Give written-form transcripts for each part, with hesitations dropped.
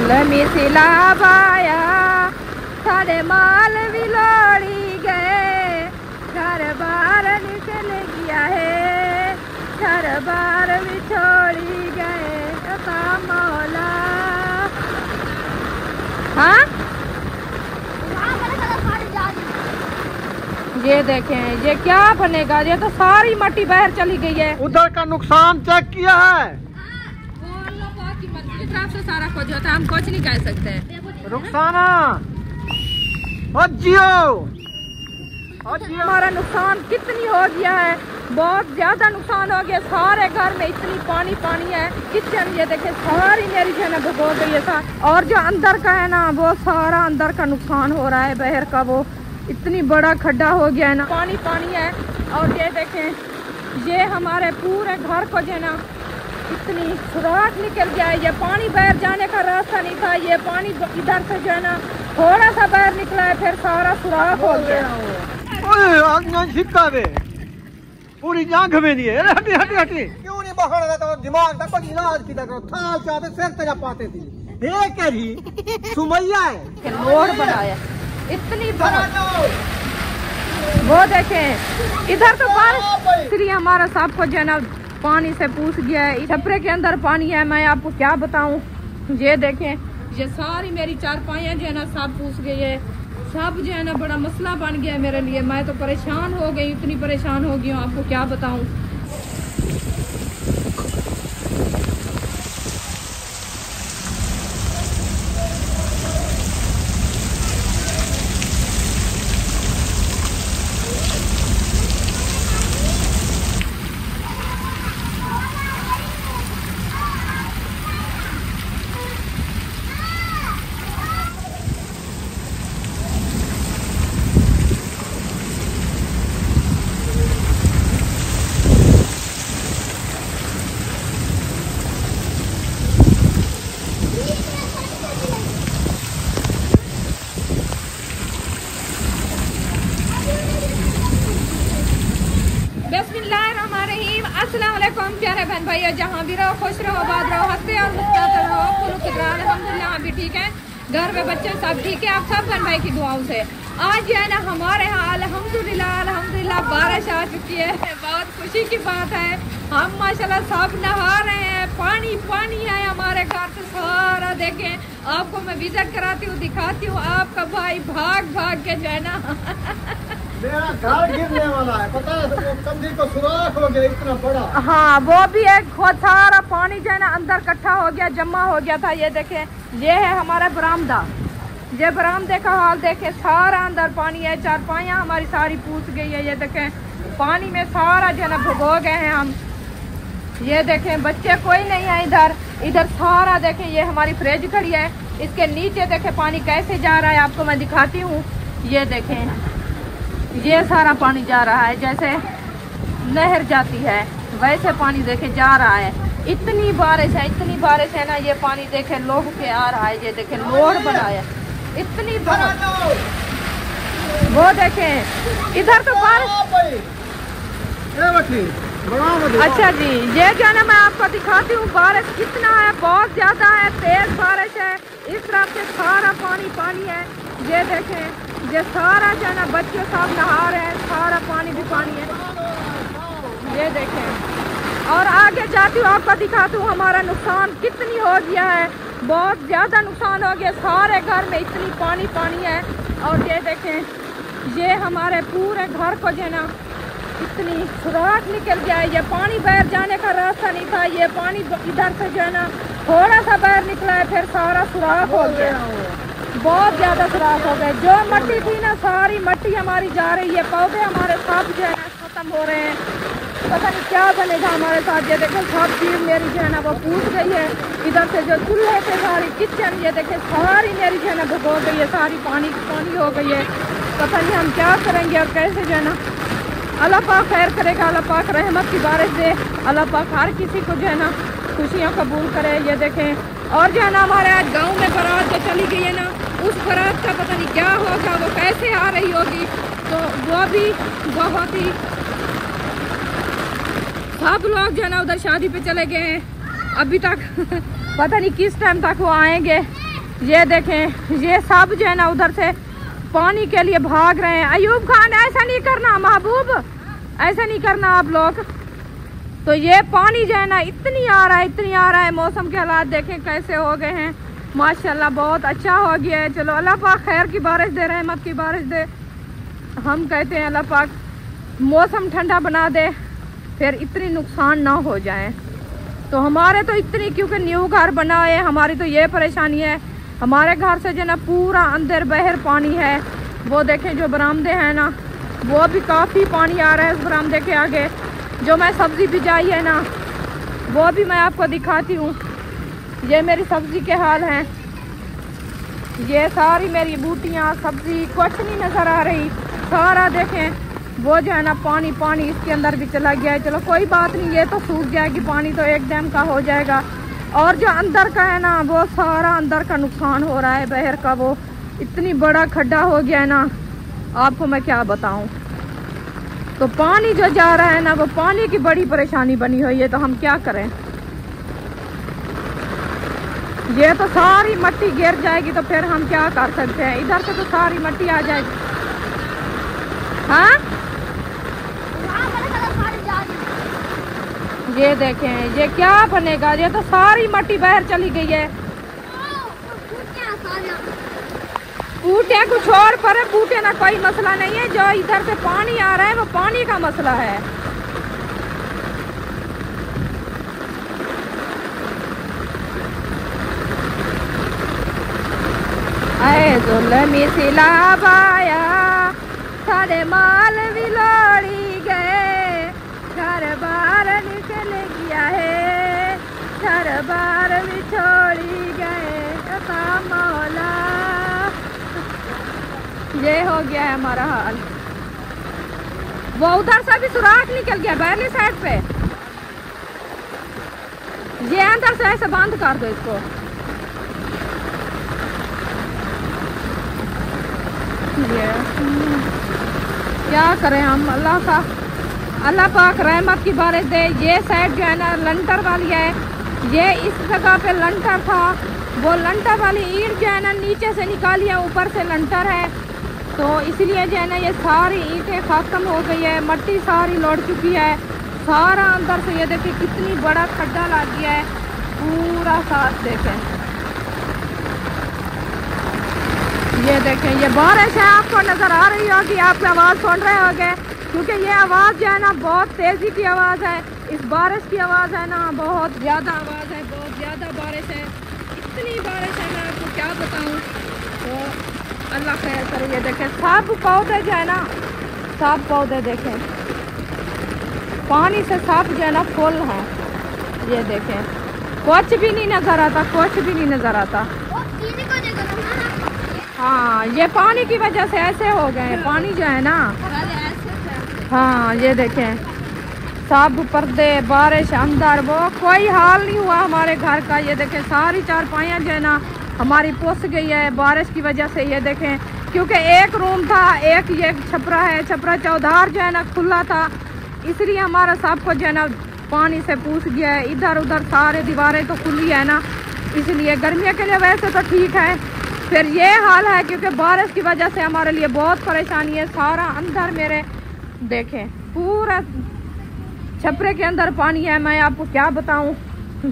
मिसिला बाया सारे माल भी लोड़ी गए, घर बार निकल गया है, घर बार भी छोड़ी गए मौला। हाँ ये देखें, ये क्या बनेगा? ये तो सारी मट्टी बाहर चली गई है। उधर का नुकसान चेक किया है? से सारा कुछ होता है, हम कुछ नहीं कह सकते। रुखसाना हमारा नुकसान कितनी हो गया है, बहुत ज्यादा नुकसान हो गया। सारे घर में इतनी पानी पानी है। किचन ये देखे सारी मेरी जो है ना भगो गई है। और जो अंदर का है ना, वो सारा अंदर का नुकसान हो रहा है। बाहर का वो इतनी बड़ा खड्डा हो गया है ना, पानी पानी है। और ये देखें, ये हमारे पूरे घर को जो है ना इतनी सुराख निकल गया है। ये पानी बाहर जाने का रास्ता नहीं था। ये पानी इधर से जो है ना थोड़ा सा बाहर निकला है, फिर सारा सुराख हो गया। पूरी जांघ में नहीं है। हटी हटी हटी, क्यों नहीं बखड़ रहा था? दिमाग तक कुछ इलाज की करो, था चाहते सिर तेरा पाते थी। देख कर ही सुमैया है रोड बनाया इतनी बड़ा। वो देखें इधर तो बारिश श्री हमारा सब को जो है ना पानी से पूछ गया है। छपरे के अंदर पानी है, मैं आपको क्या बताऊं। ये देखें, ये सारी मेरी चारपाइयाँ जो है ना सब पूछ गई है। सब जो है ना बड़ा मसला बन गया है मेरे लिए। मैं तो परेशान हो गई, इतनी परेशान हो गई हूँ, आपको क्या बताऊं। अस्सलाम वालेकुम प्यारे बहन भाई, जहाँ भी रहो खुश रहो, आबाद रहो, हंसते और मुस्कुराते रहो। अल्हम्दुलिल्लाह हम भी ठीक है, घर में बच्चे सब ठीक है। आप सब बहन भाई की दुआओं से आज जो है ना हमारे यहाँ अल्हम्दुलिल्लाह बारिश आ चुकी है। बहुत खुशी की बात है। हम माशाल्लाह सब नहा रहे हैं, पानी पानी है हमारे घर से सारा। देखें, आपको मैं विजिट कराती हूँ, दिखाती हूँ। आपका भाई भाग भाग के जो है ना मेरा घर गिरने वाला है, पता है? तो कंधी को सुराख हो गया इतना बड़ा। हाँ वो भी एक बहुत सारा पानी जो है ना अंदर इकट्ठा हो गया, जमा हो गया था। ये देखें, ये है हमारा बरामदा। ये बरामदे का हाल देखें, सारा अंदर पानी है। चारपाइयाँ हमारी सारी पूछ गई है। ये देखें, पानी में सारा जो है ना भगो गए हैं हम। ये देखें, बच्चे कोई नहीं है इधर। इधर सारा देखें, ये हमारी फ्रिज खड़ी है, इसके नीचे देखें पानी कैसे जा रहा है, आपको मैं दिखाती हूँ। ये देखें, ये सारा पानी जा रहा है, जैसे नहर जाती है वैसे पानी देखे जा रहा है। इतनी बारिश है ना, ये पानी देखे लोग के आ रहा है। ये देखे लोड बना है इतनी बारिश। वो देखें इधर तो बारिश। अच्छा जी, ये जो है ना मैं आपको दिखाती हूँ बारिश कितना है, बहुत ज्यादा है, तेज बारिश है। इस तरफ से सारा पानी पानी है। ये देखें, ये सारा जो है ना बच्चे सब नहा रहे हैं, सारा पानी भी पानी है। ये देखें, और आगे जाती हूँ आपको दिखाती हूँ हमारा नुकसान कितनी हो गया है। बहुत ज़्यादा नुकसान हो गया, सारे घर में इतनी पानी पानी है। और ये देखें, ये हमारे पूरे घर को जो है ना इतनी सुराख निकल गया है। ये पानी बाहर जाने का रास्ता नहीं था। ये पानी इधर से जो है ना थोड़ा सा बाहर निकला है, फिर सारा सुराख हो गया, बहुत ज्यादा सुराख हो गए। जो मट्टी थी ना, सारी मट्टी हमारी जा रही है। पौधे हमारे सब जो है ना खत्म हो रहे हैं। पता नहीं क्या बनेगा हमारे साथ। ये देखें, सब चीज मेरी जो है ना वो पूछ गई है। इधर से जो चूल्हे थे, सारी किचन, ये देखें सारी मेरी जो है ना भगो गई है, सारी पानी पानी हो गई है। पता नहीं हम क्या करेंगे और कैसे जो है ना। अल्लाह पाक खैर करेगा, अल्लाह पाक रहमत की बारिश दे, अल्लाह पाक हर किसी को जो है ना खुशियाँ कबूल करे। ये देखें, और जो है ना हमारे आज गांव में बारात जो चली गई है ना, उस बारात का पता नहीं क्या होगा, वो कैसे आ रही होगी। तो वो भी बहुत ही सब लोग जो है ना उधर शादी पे चले गए हैं। अभी तक पता नहीं किस टाइम तक वो आएंगे। ये देखें, ये सब जो है ना उधर से पानी के लिए भाग रहे हैं। अयूब खान ऐसा नहीं करना, महबूब ऐसा नहीं करना आप लोग। तो ये पानी जो है ना इतनी आ रहा है, इतनी आ रहा है। मौसम के हालात देखें कैसे हो गए हैं, माशाल्लाह बहुत अच्छा हो गया है। चलो अल्लाह पाक खैर की बारिश दे, रहमत की बारिश दे। हम कहते हैं अल्लाह पाक मौसम ठंडा बना दे, फिर इतनी नुकसान ना हो जाए। तो हमारे तो इतनी, क्योंकि न्यू घर बना है, हमारी तो ये परेशानी है। हमारे घर से जो ना पूरा अंदर बहर पानी है। वो देखें जो बरामदे हैं ना, वो भी काफ़ी पानी आ रहा है उस बरामदे के आगे। जो मैं सब्ज़ी भिजाई है ना, वो भी मैं आपको दिखाती हूँ। ये मेरी सब्ज़ी के हाल हैं, ये सारी मेरी बूटियाँ, सब्ज़ी कुछ नहीं नज़र आ रही। सारा देखें वो जो है ना पानी पानी इसके अंदर भी चला गया है। चलो कोई बात नहीं, ये तो सूख जाएगी, पानी तो एक डैम का हो जाएगा। और जो अंदर का है ना, वो सारा अंदर का नुकसान हो रहा है बहर का। वो इतनी बड़ा खड्डा हो गया है ना, आपको मैं क्या बताऊं। तो पानी जो जा रहा है ना, वो पानी की बड़ी परेशानी बनी हुई है। तो हम क्या करें, ये तो सारी मट्टी गिर जाएगी, तो फिर हम क्या कर सकते हैं। इधर से तो सारी मट्टी आ जाएगी। हाँ ये देखें, ये क्या बनेगा, ये तो सारी मट्टी बाहर चली गई है। बूटे कुछ और पर है, बूटे ना कोई मसला नहीं है। जो इधर से पानी आ रहा है वो पानी का मसला है। आए जुल्मी सिलाबाया, सारे माल भी लोड़ी गए, घर बार निकल गया है, घर बार भी छोड़ी गए मौला। ये हो गया है हमारा हाल। वो उधर से भी सुराख निकल गया बहरली साइड पे। ये अंदर से ऐसे बंद कर दो इसको। ये क्या करें हम, अल्लाह पाक रहमत की बारिश दे। ये साइड जो है ना लंटर वाली है, ये इस जगह पे लंटर था, वो लंटर वाली ईंट जो है ना नीचे से निकाली है, ऊपर से लंटर है। तो इसलिए जो है ना ये सारी ईंटें ख़त्म हो गई है, मट्टी सारी लौट चुकी है। सारा अंदर से ये देखिए कितनी बड़ा खड्डा लग गया है, पूरा साथ देखें। ये देखें, ये बारिश है, आपको नज़र आ रही होगी, आप आवाज़ सुन रहे होंगे, क्योंकि ये आवाज़ जो है ना बहुत तेज़ी की आवाज़ है। इस बारिश की आवाज़ है ना बहुत ज़्यादा आवाज़ है, बहुत ज़्यादा बारिश है। इतनी बारिश है, मैं आपको क्या बताऊँ। तो अल्लाह खैर करे। ये देखें सब पौधे जो है ना, सब पौधे देखें पानी से सब जो है ना फुल हैं। ये देखें कुछ भी नहीं नज़र आता, कुछ भी नहीं नज़र आता। हाँ ये पानी की वजह से ऐसे हो गए, पानी जो है ना। हाँ ये देखें सब पर्दे, बारिश अंदर, वो कोई हाल नहीं हुआ हमारे घर का। ये देखें सारी चारपाइयाँ जो है ना हमारी पुस गई है बारिश की वजह से। ये देखें क्योंकि एक रूम था, एक ये छपरा है, छपरा चौधार जो है ना खुला था, इसलिए हमारा सब कुछ जो है ना पानी से पूछ गया है। इधर उधर सारे दीवारें तो खुली है ना, इसलिए गर्मियों के लिए वैसे तो ठीक है, फिर ये हाल है क्योंकि बारिश की वजह से हमारे लिए बहुत परेशानी है। सारा अंदर मेरे देखें पूरा छपरे के अंदर पानी है, मैं आपको क्या बताऊं।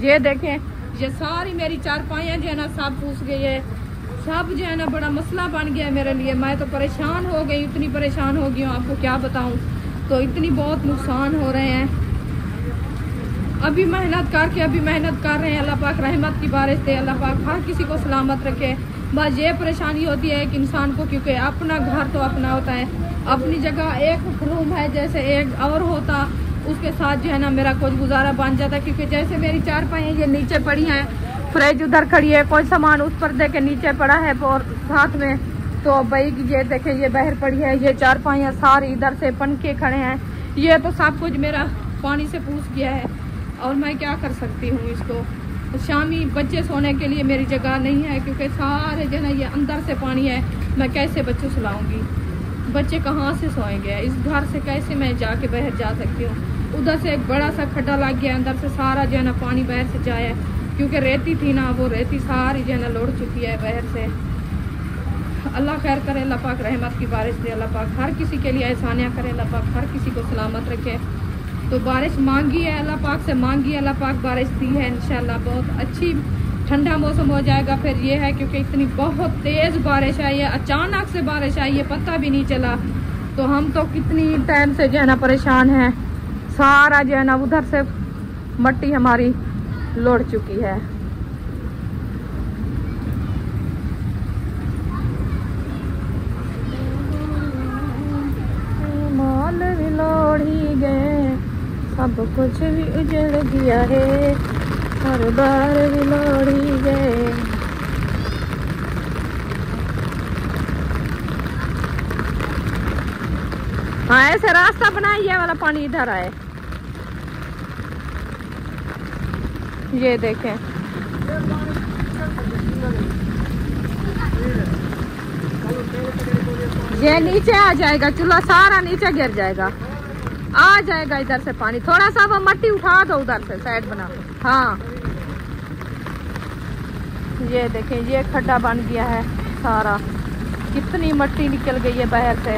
ये देखें ये सारी मेरी चारपाइयाँ जो है ना सब पूछ गई है, सब जो है ना बड़ा मसला बन गया है मेरे लिए। मैं तो परेशान हो गई, इतनी परेशान हो गई हूँ आपको क्या बताऊं। तो इतनी बहुत नुकसान हो रहे हैं। अभी मेहनत करके अभी मेहनत कर रहे हैं, अल्लाह पाक रहमत की बारिश दे, अल्लाह पाक हर किसी को सलामत रखे। बस ये परेशानी होती है एक इंसान को, क्योंकि अपना घर तो अपना होता है, अपनी जगह एक रूम है, जैसे एक और होता उसके साथ जो है ना मेरा कुछ गुजारा बन जाता है। क्योंकि जैसे मेरी चारपाइयाँ ये नीचे पड़ी हैं, फ्रिज उधर खड़ी है, कोई सामान उस पर्दे के नीचे पड़ा है और साथ में तो भाई ये देखे ये बाहर पड़ी है, ये चारपाइयाँ सारी इधर से पंखे खड़े हैं, ये तो सब कुछ मेरा पानी से पूछ गया है। और मैं क्या कर सकती हूँ इसको। शामी बच्चे सोने के लिए मेरी जगह नहीं है, क्योंकि सारे जो है ना ये अंदर से पानी है, मैं कैसे बच्चे सुलाऊंगी, बच्चे कहाँ से सोएंगे, इस घर से कैसे मैं जाके बाहर जा सकती हूँ। उधर से एक बड़ा सा खड्डा लग गया, अंदर से सारा जो है ना पानी बाहर से जाए, क्योंकि रेती थी ना, वो रेती सारी जो है ना लौट चुकी है बहर से। अल्लाह खैर करे, अल्लाह पाक रहमत की बारिश दे, अल्लाह पाक हर किसी के लिए एहसानियाँ करे, अल्लाह पाक हर किसी को सलामत रखे। तो बारिश मांगी है अल्लाह पाक से, मांगी है, अल्लाह पाक बारिश दी है। इंशाल्लाह बहुत अच्छी ठंडा मौसम हो जाएगा। फिर ये है क्योंकि इतनी बहुत तेज़ बारिश आई है, अचानक से बारिश आई है, पता भी नहीं चला। तो हम तो कितनी टाइम से जो है ना परेशान हैं। सारा जो है ना उधर से मट्टी हमारी लौट चुकी है। माल भी लौट ही गए, सब कुछ भी उजड़ गया है, हर बार भी लौट ही गए। हाँ ऐसे रास्ता बनाया, ये वाला पानी इधर आए। ये देखें, ये नीचे आ जाएगा, चूल्हा सारा नीचे गिर जाएगा, आ जाएगा इधर से पानी। थोड़ा सा वो मट्टी उठा दो उधर से, साइड बना दो। हाँ ये देखें, ये खड्डा बन गया है सारा, कितनी मट्टी निकल गई है बाहर से।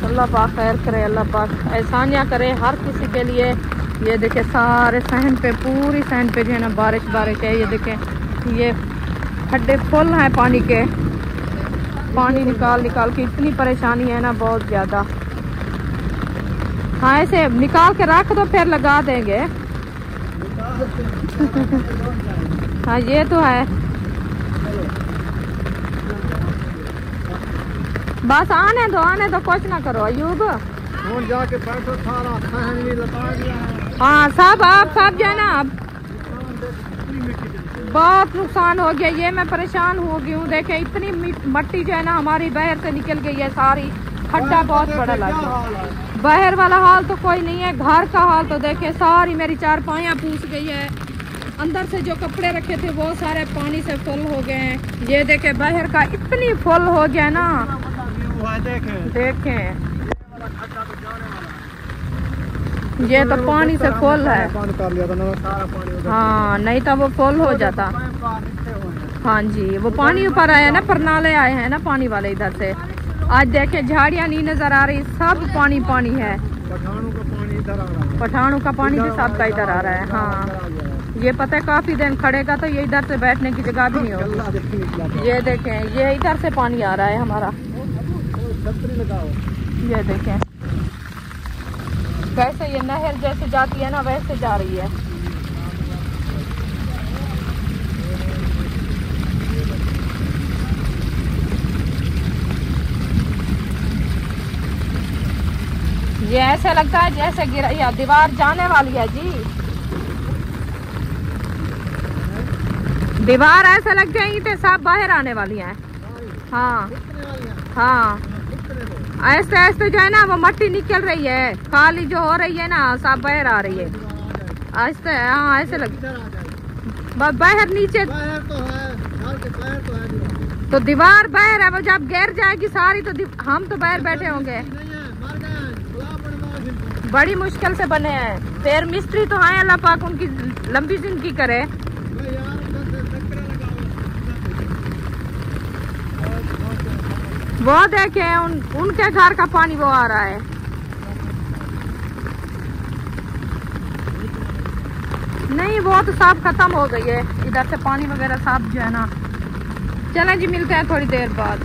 अल्लाह पाक खैर करे, अल्लाह पाक एहसानियाँ करे हर किसी के लिए। ये देखे सारे सहन पे, पूरी सहन पे जो है ना बारिश बारिश है। ये देखें, ये खड्डे फुल हैं पानी के, पानी निकाल निकाल के इतनी परेशानी है ना, बहुत ज़्यादा। हाँ ऐसे निकाल के रख दो, फिर लगा देंगे। हाँ ये तो है, बस आने दो, कुछ ना करो अयूब। जाके बैठो, सारा सहन भी लगा दिया है। हाँ सब आप सब जो है ना, अब बहुत नुकसान हो गया। ये मैं परेशान हो गई हूँ। देखे इतनी मट्टी जो है ना हमारी बहर से निकल गई है सारी, खड्डा बहुत बड़ा लगा। बहर वाला हाल तो कोई नहीं है, घर का हाल तो देखे सारी मेरी चारपाइयाँ पूछ गई है। अंदर से जो कपड़े रखे थे वो सारे पानी से फुल हो गए हैं। ये देखे बहर का इतनी फुल हो गया ना, देखें ये तो पानी से फुल है। हाँ नहीं तो वो फुल हो जाता। हाँ जी, वो पानी ऊपर आया ना, परनाले आए हैं ना पानी वाले इधर से। आज देखे झाड़ियाँ नहीं नजर आ रही, सब पानी पानी है। पठानों का पानी भी सबका इधर आ रहा है। हाँ ये पता है काफी दिन खड़ेगा तो ये इधर से बैठने की जगह भी नहीं होगी। ये देखें, ये इधर से पानी आ रहा है हमारा। ये देखें वैसे ये नहर जैसे जाती है ना, वैसे जा रही है। ये ऐसे लगता है जैसे गिरा या दीवार जाने वाली है जी। दीवार ऐसे लग गई थे, सब बाहर आने वाली हैं। हाँ हाँ ऐसे ऐसे जो है ना वो मट्टी निकल रही है, खाली जो हो रही है ना सब बाहर आ रही है ऐसे। हाँ ऐसे लग बाहर नीचे तो दीवार बाहर है, वो जब गिर जाएगी सारी तो हम तो बाहर बैठे होंगे। बड़ी मुश्किल से बने हैं, फिर मिस्त्री तो हैं, अल्लाह पाक उनकी लंबी जिंदगी करे। वो देखे उनके घर का पानी वो आ रहा है। नहीं वो तो सब खत्म हो गई है, इधर से पानी वगैरह सब जो है ना। चलें जी, मिलते हैं थोड़ी देर बाद।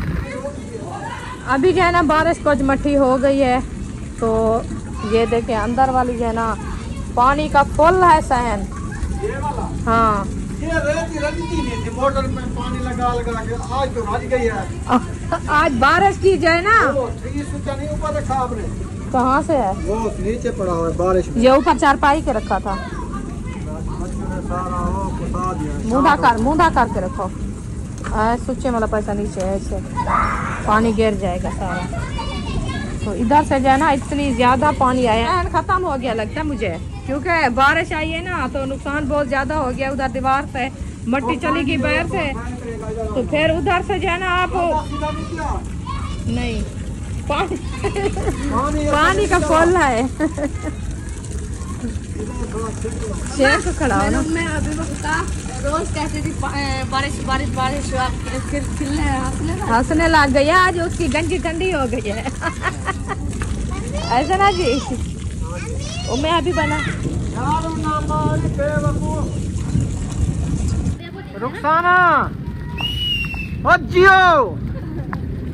अभी जो है ना बारिश कुछ मट्टी हो गई है, तो ये देखें अंदर वाली जो है ना पानी का फुल है सहन। हाँ ये रेती नहीं थी, मोटर में पानी लगा लगा के आज तो भज गई है। आज बारिश की जो है ना, नहीं ऊपर रखा आपने? कहाँ से है? वो नीचे पड़ा हुआ है बारिश में। ये ऊपर चारपाई के रखा था। मुंधा करके रखो, सूचे वाला पैसा नीचे ऐसे पानी गिर जाएगा सारा। तो इधर से जो है ना इतनी ज्यादा पानी आया, खत्म हो गया लगता है मुझे, क्योंकि बारिश आई है ना तो नुकसान बहुत ज्यादा हो गया। उधर दीवार से मट्टी चली गई बाहर से, तो फिर उधर से जो है ना आप नहीं पानी का फुल है। शेर को खड़ा हो ना। मैं अभी बता रोज कहती थी बारिश बारिश बारिश फिर खिलने हंसने लग गई है, आज उसकी गंजी ठंडी हो गई है। ऐसा ना जी, वो मैं अभी बना। रुखसाना, ओ जियो,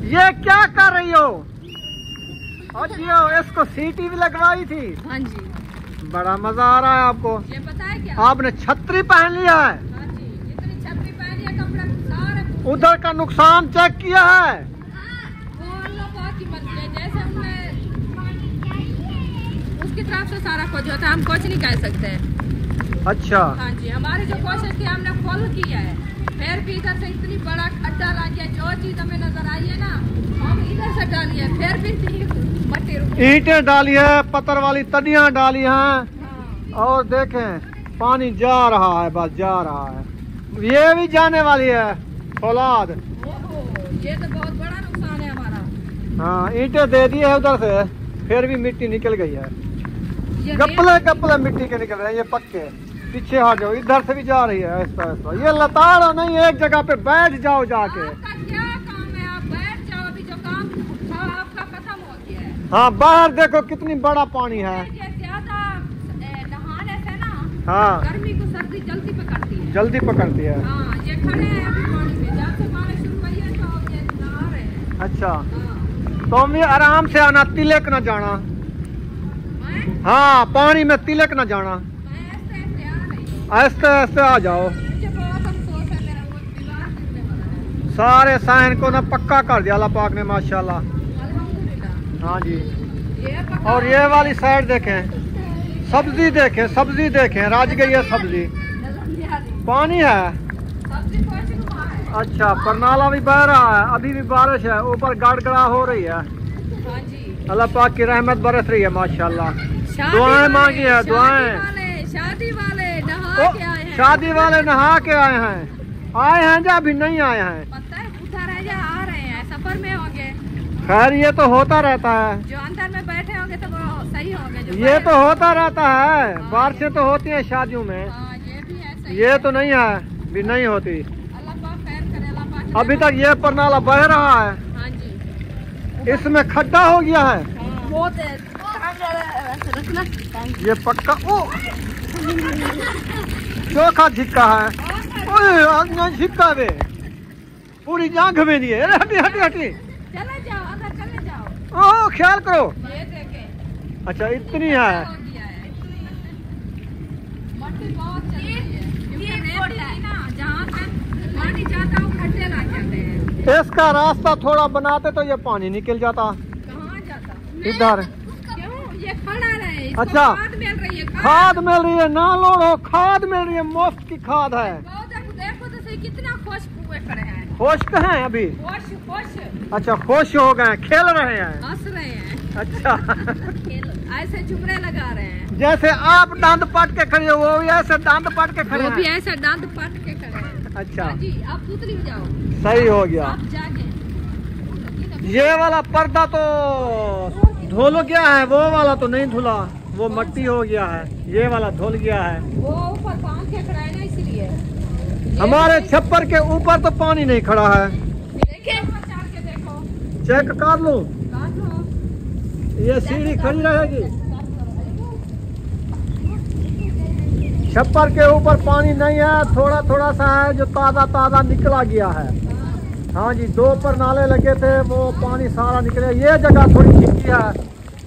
ये क्या कर रही हो? ओ जियो, इसको सीटी भी लगवाई थी। हाँ जी, बड़ा मजा आ रहा है आपको। ये पता है क्या? आपने छतरी पहन लिया है। हाँ जी, इतनी छतरी पहनी है, कपड़ा सारे उधर का नुकसान चेक किया है। वो अल्लाह पाक की मर्जी है, जैसे हमने उसकी तरफ से सारा कुछ होता है, हम कुछ नहीं कह सकते। अच्छा, हाँ जी, हमारी जो कोशिश थी हमने फुल किया है, फिर भी इधर से इतनी बड़ा खड्डा लग गया, जो चीज हमें नजर आई है ना हम इधर से डाली है, फिर भी मट्टी ईंटें डाली है, पत्थर वाली तड़ियां डाली हैं। हाँ। और देखें पानी जा रहा है, बस जा रहा है। ये भी जाने वाली है औलाद। ओहो, ये तो बहुत बड़ा नुकसान है हमारा। हाँ, ईंटें दे दी है उधर से, फिर भी मिट्टी निकल गई है। ये गपले गपले मिट्टी के निकल रहे हैं, ये पक्के। पीछे हट जाओ, इधर से भी जा रही है ऐसा ऐसा। ये लताड़ो नहीं, एक जगह पे बैठ जाओ जाके। आपका क्या काम है? आप बैठ जाओ, अभी जो काम था आपका खत्म हो गया है। हाँ, बाहर देखो कितनी बड़ा पानी है। ये ज्यादा नहाने से ना हाँ, गर्मी को सर्दी जल्दी पकड़ती है। जल्दी पकड़ती है। हाँ, ये खड़े हैं अभी पानी में, जब से बारिश शुरू हुई है तो अब ये नहा रहे हैं। अच्छा, हाँ। तो भी आराम से आना, तिलक न जाना। मैं हाँ, पानी में तिलक न जाना, ऐसे ऐसे आ रही हूँ। ऐसे ऐसे आ जाओ। मुझे बहुत अफसोस है, मेरा वो दीवार गिरने वाला है। सारे सहन को ना पक्का कर दिया अल्लाह पाक ने, माशाल्लाह। अल्हम्दुलिल्लाह। हाँ जी। ये पक्का और ये वाली साइड देखें, सब्जी देखें, सब्जी देखें, राज गई है सब्जी। पानी है। सब्जी कैसे हुआ है? अच्छा, परनाला भी बह रहा है, अभी भी बारिश है, ऊपर गड़गड़ा हो रही है। हाँ जी। अल्लाह पाक की रहमत बरस रही है माशाल्लाह। शादी दुआएं वाले- मांगी है, दुआएं। शादी वाले नहा ओ, के आए हैं। शादी वाले नहा के आए हैं। आए हैं या अभी नहीं आए हैं? पता है भूखा रह जा, आ रहे हैं, सफर में होंगे। खैर, ये तो होता रहता है। जो अंदर में बैठे होंगे तो वो सही होंगे, जो ये बाहर- तो होता रहता है, बारिशें तो होती हैं शादियों में। हाँ, ये भी है, सही ये है। तो नहीं है, भी नहीं होती। अल्लाह पाक खैर करे, अल्लाह पाक। अभी तक ये परनाला बह रहा है, हाँ जी। इसमें खड्डा हो गया है। बहुत है। रखना। ये पक्का ओ चोखा झिक्का है। ओए, आज झिक्का वे पूरी जांघ में नहीं है। अरे हटी हटी हटी, चले जाओ, अंदर चले जाओ। ओ ख्याल करो। ये देखें, अच्छा, इतनी है। हो गया है। मट्टी बहुत चली है, क्योंकि रेती ना जहाँ से पानी जाता है वो खड्डे लग जाते हैं। इसका रास्ता थोड़ा बनाते तो ये पानी निकल जाता। कहाँ जाता? इधर क्यों? ये खड़ा रहे, इसको अच्छा। खाद मिल रही है, खाद मिल रही है, ना लोड़ो, खाद मिल रही है, मुफ्त की खाद है। देखो देखो तो सही, कितना खुश हुए खड़े हैं। खुश हैं अभी? खुश खुश अच्छा, खुश हो गए, खेल रहे हैं। हंस रहे हैं। अच्छा। ऐसे चुमरे लगा रहे हैं। जैसे आप दांत पट के खड़े हो, वो भी ऐसे दांत पट के खड़े वो भी हैं। ऐसा दांत पट के खड़े हैं। अच्छा, हाँ जी, आप पुतली में जाओ, सही हो गया। आप जाके। ये वाला पर्दा तो धुल गया है, वो वाला तो नहीं धुला, वो मट्टी हो गया है। ये वाला धुल गया है। वो ऊपर बांध के खड़ा है ना, इसलिए। हमारे छप्पर के ऊपर तो पानी नहीं खड़ा है। देखिए, चढ़ के देखो, चेक कर लूं, काट लो। ये सीढ़ी खड़ी रहेगी। छप्पर के ऊपर पानी नहीं है, थोड़ा थोड़ा सा है जो ताजा ताजा निकला गया है। हाँ जी, 2 पर नाले लगे थे, वो पानी सारा निकले। ये जगह थोड़ी खिंची है,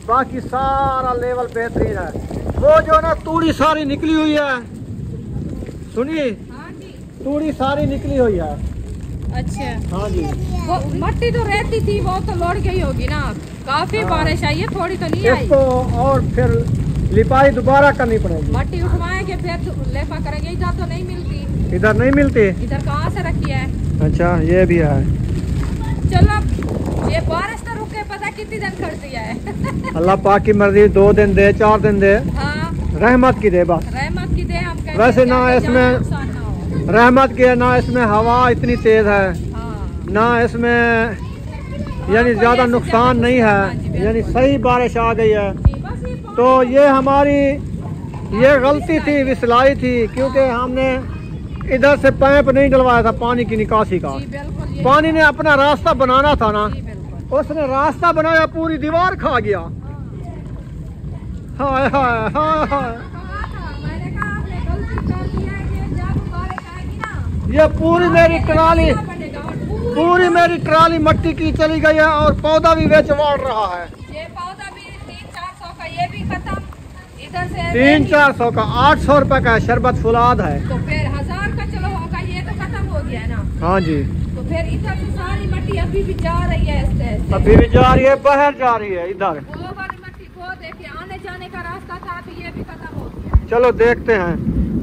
बाकी सारा लेवल बेहतरीन है। वो जो ना तूड़ी सारी निकली हुई है, सुनिए, हाँ जी। तूड़ी सारी निकली हुई है। अच्छा, हाँ जी। वो मट्टी तो रहती थी, वो तो लौट गई होगी ना। काफी हाँ। बारिश आई है, थोड़ी तो नहीं आई। इसको और फिर लिपाई दोबारा करनी पड़ेगी। मट्टी उठवाएंगे फिर लेपा करेंगे। इधर तो नहीं मिलती। इधर नहीं मिलती। इधर कहाँ से रखी है? अच्छा, ये भी है। चलो, ये बारिश तो रुके, पता कितनी दिन खड़ दिया है। अल्लाह पाक की मर्जी, 2 दिन दे, 4 दिन दे, हाँ, रहमत की दे बस। रहमत की दे। हम कहते वैसे हैं ना कि इसमें जान नुकसान ना हो। रहमत की है, ना इसमें हवा इतनी तेज है, हाँ। ना इसमें यानी ज्यादा नुकसान नहीं है, यानी सही बारिश आ गई है। जी, बस ये तो ये हमारी ये गलती थी, विसलाई थी, क्योंकि हमने इधर से पाइप नहीं डलवाया था पानी की निकासी का। पानी ने अपना रास्ता बनाना था ना, उसने रास्ता बनाया, पूरी दीवार खा गया। हाय हाय हाय हाय, ये पूरी मेरी ट्राली मट्टी की चली गई है और पौधा भी बेच वाड़ रहा है। ये पौधा भी 300-400 का, ये भी खत्म। इधर से 300-400 का, 800 रुपए का है, शरबत फुलाद है। तो फिर 1000 का चलो होगा, ये तो खत्म हो गया ना। हाँ जी, तो फिर इधर से सारी मट्टी अभी भी जा रही है, ऐसे अभी भी जा रही है, बाहर जा रही है इधर। वो वाली मट्टी को देखिए, आने जाने का रास्ता था, तो ये भी खत्म हो गया। चलो देखते हैं,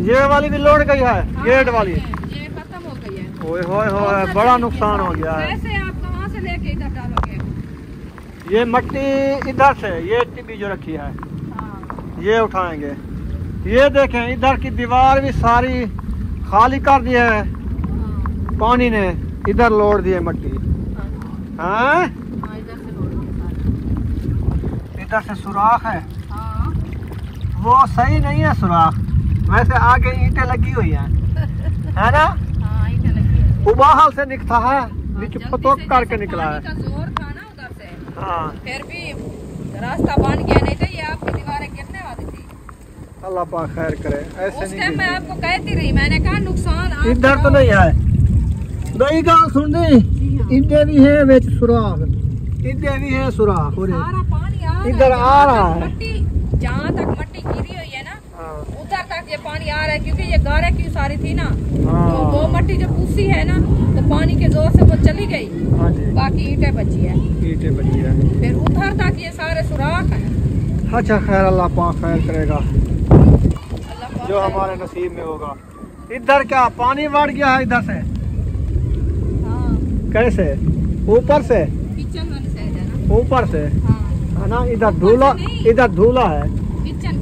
ये वाली भी लौट गई है, गेट वाली। ये खत्म हो गई है। ओए होए होए, बड़ा नुकसान हो गया है। वैसे आप कहाँ से लेके इधर डालोगे? ये मट्टी इधर से, ये टिब्बी जो रखी है, हाँ। ये उठाएंगे। ये देखें, इधर की दीवार भी सारी खाली कर दी है, पानी ने इधर लौट दी है मट्टी। हाँ, इधर से सुराख है। हाँ। वो सही नहीं है सुराख, वैसे आगे ईंटें लगी हुई हैं, है ना? हाँ, ईंटें लगी है। उबाहल से निकला है, नीचे फतोक करके निकला है। पानी का जोर था ना उधर से। हाँ, फिर भी रास्ता बन गया, नहीं तो ये आपकी दीवारें गिरने वाली थी। अल्लाह पाक खैर करे, ऐसे उस नहीं टाइम मैं गिरती। आपको कहती रही, मैंने कहा नुकसान आप इधर तो नहीं है। दही गाल सुन दी, इधर भी है बेच सुराख, इधर भी है सुराख। सारा पानी आ रहा है, इधर आ रहा है। मट्टी जहाँ तक मट्टी गिरी हुई है ना, हाँ। उधर तक ये पानी आ रहा है, क्योंकि ये गारे की सारी थी ना। हाँ। तो वो मट्टी जो पूसी है ना, तो पानी के जोर से वो चली गई, हाँ जी, बाकी ईंटें बची है। ईंटें बची है। फिर उधर तक ये सारे सुराख है। अच्छा खैर, अल्लाह पाक खैर करेगा, अल्लाह पाक जो हमारे नसीब में होगा। इधर क्या पानी बढ़ गया है? इधर से हाँ, कैसे? ऊपर से, किचन वाली साइड है ना। ऊपर से हाँ, है ना? इधर धूला, इधर धूला है, किचन।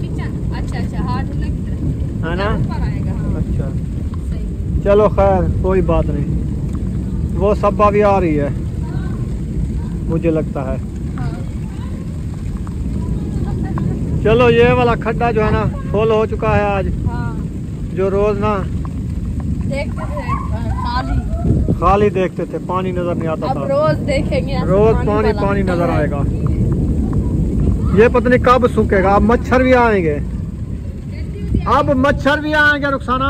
अच्छा, हाँ, ढूंढे किधर है ना? ऊपर आएगा। हाँ, अच्छा सही। चलो खैर, कोई बात नहीं, वो सब्बा भी आ रही है मुझे लगता है। हाँ। चलो, ये वाला खड्डा जो है ना फुल हो चुका है आज, हाँ, जो रोज ना देखते थे खाली, खाली देखते थे, पानी नजर नहीं आता अब था। रोज देखेंगे, रोज पानी नजर आएगा। ये पता नहीं कब सूखेगा। अब मच्छर भी आएंगे, अब मच्छर भी आएंगे रुखसाना,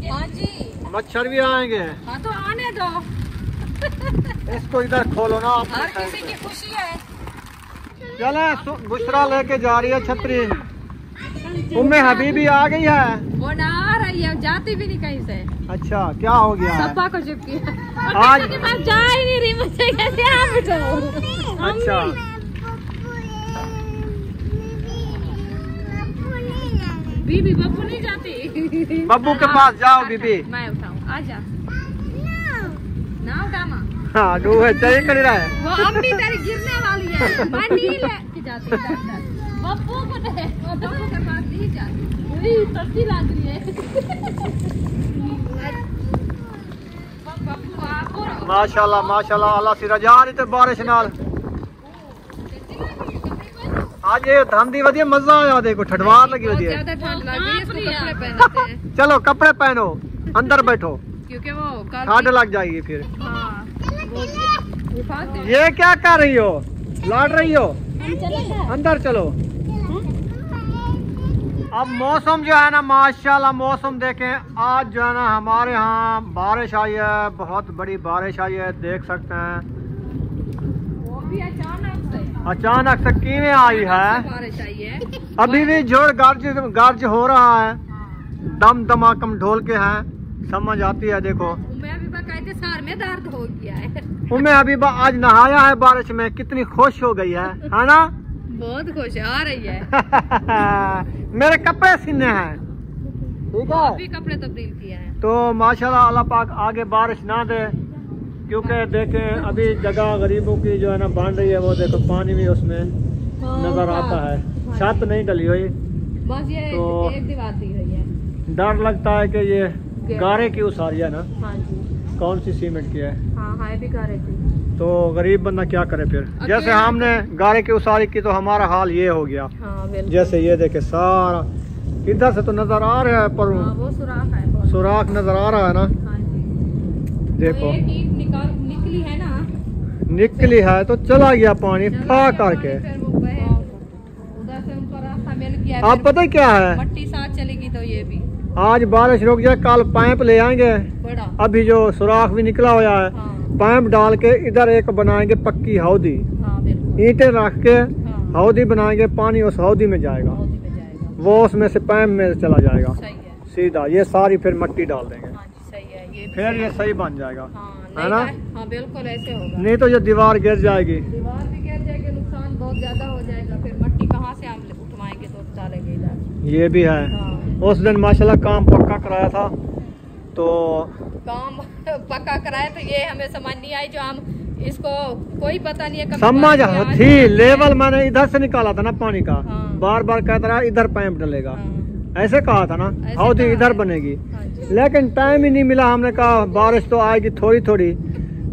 हाँ जी, मच्छर भी आएंगे। हाँ तो आने दो, इसको इधर खोलो ना आप। हर किसी की खुशी है। चले, बुशरा लेके जा रही है छतरी। उम्मे हबीबी आ गई है। वो ना आ रही है, जाती भी नहीं कहीं से। अच्छा, क्या हो गया है? सब्बा को चिपकी है। आज के पास जा ही नहीं रही, मुझे कैसे आप बिठाओ? अच्छा, बीबी बब्बू नहीं जाती। बब्बू के पास जाओ बीबी। मैं उठाऊं, आजा ना उठा माँ। हाँ, डू है, चाहिए कर रहा है। वो अम्मी तेरी गिरने वाली है, मैं नहीं लेके जाती। बब्बू को नहीं, वो बब्बू के पास नहीं जाती, पूरी तस्वीर लग रही है। बब्बू आपको माशाल्लाह माशाल्लाह, अल्लाह सी रजा नहीं ते बारिश नाल आज ये धंधी वधिया, मजा आया। देखो ठंडवार लगी होती है, ज्यादा ठंड लग रही है, इसको कपड़े पहनते हैं। चलो कपड़े पहनो, अंदर बैठो, क्योंकि वो ठंड लग जाएगी फिर। हाँ, वो फालतू है। ये क्या कर रही हो? लौट रही हो? अंदर चलो। अब मौसम जो है ना, माशाल्लाह मौसम देखें, आज जो है ना हमारे यहाँ बारिश आई है, बहुत बड़ी बारिश आई है, देख सकते हैं। वो भी अचानक से किਵੇਂ आई है? बारिश आई है। अभी भी जोर गर्ज हो रहा है, दम दमाकम ढोल के हैं, समझ आती है। देखो उम्मे हबीबा कहते सर में दर्द हो गया है। उम्मे हबीबा आज नहाया है बारिश में, कितनी खुश हो गई है ना? बहुत खुश आ रही है। मेरे कपड़े सीने हैं, ठीक है? अभी कपड़े तब्दील किया है। तो माशाल्लाह अल्लाह पाक आगे बारिश ना दे, क्योंकि देखें अभी जगह गरीबों की जो है ना बन रही है, वो देखो पानी भी उसमें नजर आता है। छत नहीं डली हुई, बस ये तो एक दीवार दी हुई है। डर लगता है कि ये गारे की उसारी है ना। हाँ जी, कौन सी सीमेंट की है? हाँ हाँ, भी गारे की। तो गरीब बंदा क्या करे फिर? जैसे हमने गारे की उसारी की तो हमारा हाल ये हो गया। हाँ, जैसे ये देखे सारा इधर से तो नजर आ रहा है पर हाँ, वो सुराख है, सुराख नजर आ रहा है ना। हाँ जी। देखो तो एक ईंट निकली है ना, निकली है तो चला गया पानी फा करके। फिर वो बहे, उधर से उनको रास्ता मिल गया। आप फिर पता क्या है, मट्टी साथ चलेगी तो ये भी आज बारिश रुक जाए कल पाइप ले आएंगे। बड़ा। अभी जो सुराख भी निकला हुआ है, हाँ पाइप डाल के इधर एक बनाएंगे पक्की हौदी, हाँ बिल्कुल। ईंटें रख के हाँ, हौदी बनाएंगे, पानी उस हौदी में जाएगा, हौदी में जाएगा। वो उसमें से पाइप में चला जाएगा सही है। सीधा। ये सारी फिर मट्टी डाल देंगे, हाँ जी सही है, ये भी फिर ये सही बन जाएगा, हाँ है ना। हाँ बिल्कुल ऐसे होगा। नहीं तो ये दीवार गिर जाएगी, दीवार भी गिर जाएगी, नुकसान बहुत ज्यादा हो जाएगा। फिर मट्टी कहाँ से हम उठवाएंगे तो डालेंगे इधर। ये भी है। हाँ। उस दिन माशाल्लाह काम पक्का कराया था, तो काम पक्का कराया तो ये हमें समझ नहीं आई, जो हम इसको कोई पता नहीं है कभी समझ बारिश में थी आज- लेवल मैंने इधर से निकाला था ना पानी का, हाँ। बार बार कहता रहा इधर पाइप डलेगा, हाँ, ऐसे कहा था ना, ऐसे हौदी कहा इधर है। बनेगी। हाँ जी। लेकिन टाइम ही नहीं मिला, हमने कहा बारिश तो आएगी थोड़ी थोड़ी,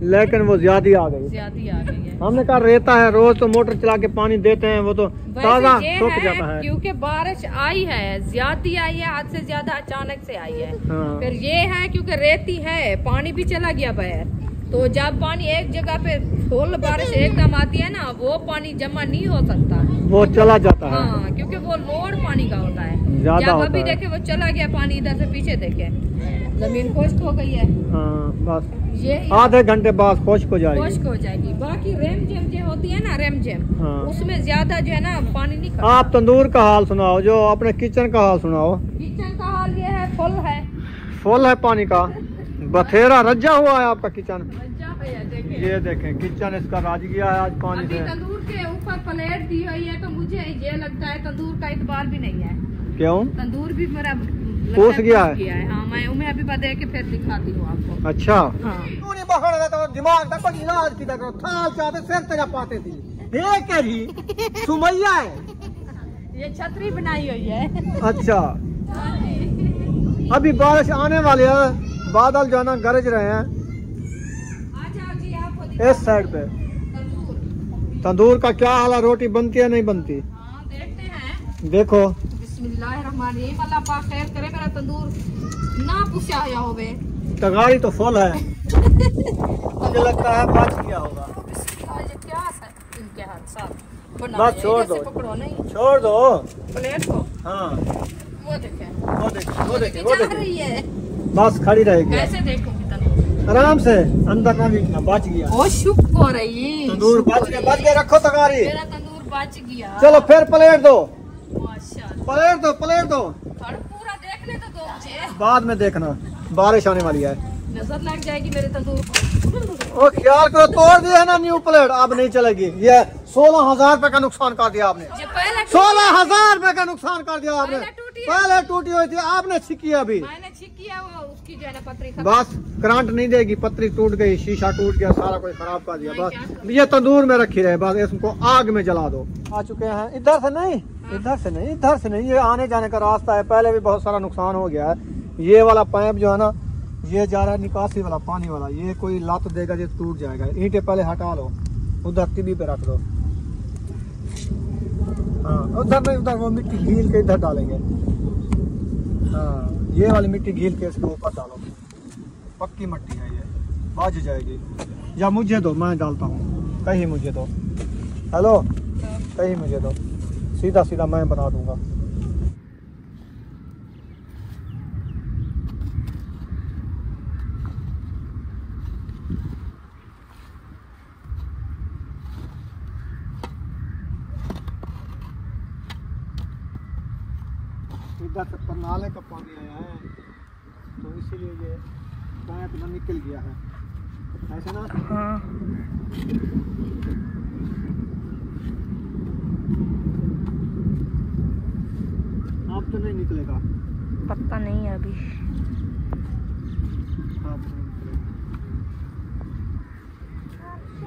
लेकिन वो ज्यादा आ गई। ज्यादा आ गई है। हमने कहा रेता है, रोज तो मोटर चला के पानी देते हैं, वो तो ताजा वैसे ये सूख है, जाता है। क्योंकि बारिश आई है, ज्यादा आई है, हद से ज्यादा अचानक से आई है। हाँ। फिर ये है क्योंकि रेती है, पानी भी चला गया बाहर, तो जब पानी एक जगह पे फुल बारिश एकदम आती है ना, वो पानी जमा नहीं हो सकता, वो चला जाता है। हाँ, क्योंकि वो लोड पानी का होता है। ज्यादा जब होता अभी है। देखे वो चला गया पानी, इधर से पीछे देखे जमीन खुश्क हो गई है, हाँ, बस ये आधे घंटे बाद खुश्क हो जाएगी। खुश्क हो जाएगी। बाकी रेम जेम जो होती है ना, रेम जेम, हाँ। उसमें ज्यादा जो है ना पानी नहीं खर्चा। आप तंदूर का हाल सुनाओ, जो अपने किचन का हाल सुनाओ। किचन का हाल ये है, फुल है, फुल है पानी का, बथेरा रज्जा हुआ है आपका किचन। अच्छा भैया देखें। ये देखें किचन इसका राज गया है आज पानी अभी से। तंदूर के ऊपर प्लेट दी हुई है, तो मुझे ये लगता है तंदूर का इतबार भी नहीं है। क्यों? तंदूर भी मेरा फूस गया है। हाँ, मैं अभी बता के फिर दिखाती हूँ आपको। अच्छा। हाँ। तो दिमाग तक को इलाज की तरह थाल चाहते सिर तेरा पाते थी। ये क्या रही सुमैया है? ये छतरी बनाई हुई है। अच्छा, अभी बारिश आने वाली है, बादल जो है ना गरज रहे हैं। आ जाओ जी, आपको इस साइड पे तंदूर। तंदूर का क्या हाल है, रोटी बनती है नहीं बनती? हाँ देखते हैं। देखो बिस्मिल्लाहिर्रहमानिर्रहीम, अल्लाह पाक खैर करे, मेरा तंदूर ना पूछा आया होवे। तगाड़ी तो फुल है, मुझे लगता है बच गया होगा। आज क्या है इनके हाथ साथ बना बस दिया, छोड़ इधर से दो। पकड़ो नहीं छोड़ दो। प्लेट को। हाँ, वो देखे, वो देखिए, वो देखिए, वो जा देखिए, रही है। बस खड़ी रहेगी कैसे देखोगी तंदूर? आराम से, अंदर ना बीचना, बच गया ओ शुक्र हो रही, तंदूर, बच गया, रखो तगाड़ी। मेरा तंदूर बच गया। चलो फिर प्लेट दो, माशाल्लाह। प्लेट दो, प्लेट दो। और पूरा देख ले तो दो मुझे, बाद में देखना, बारिश आने वाली है। नजर लग जाएगी मेरे तंदूर को। ओ ख्याल करो, तोड़ दिया है ना न्यू प्लेट, अब नहीं चलेगी। ये 16,000 रुपए का नुकसान कर दिया आपने। जो पहले 16,000 रुपए का नुकसान कर दिया आपने। पहले टूटी है। पहले टूटी हुई थी, आपने छिकी अभी। मैंने छिकी है, वो उसकी जो है ना पतरी खत्म। बस करंट नहीं देगी, पतरी टूट गई, शीशा टूट गया, सारा कुछ खराब कर दिया। नहीं, बस ये तंदूर में रखी रहे, बस इसको आग में जला दो। आ चुके हैं, इधर से नहीं, इधर से नहीं, इधर से नहीं, ये आने जाने का रास्ता है। पहले भी बहुत सारा नुकसान हो गया है। ये वाला पाइप जो है ना, ये जा रहा है निकासी वाला, पानी वाला, ये कोई लात देगा जो टूट जाएगा। ईंटें पहले हटा लो, उधर टीवी पे रख दो। हाँ, उधर नहीं, उधर वो मिट्टी घील के इधर डालेंगे। हाँ, ये वाली मिट्टी घील के इसके ऊपर डालो, पक्की मिट्टी है ये, बच जाएगी। या मुझे दो, मैं डालता हूँ, कहीं मुझे दो। हेलो, कहीं मुझे दो, सीधा सीधा मैं बना दूंगा। इधर से पर नाले का पानी आया है, तो इसीलिए ये पाइप में निकल गया है, ऐसा ना। हाँ। अब तो नहीं निकलेगा, पता नहीं है अभी। अब नहीं निकलेगा।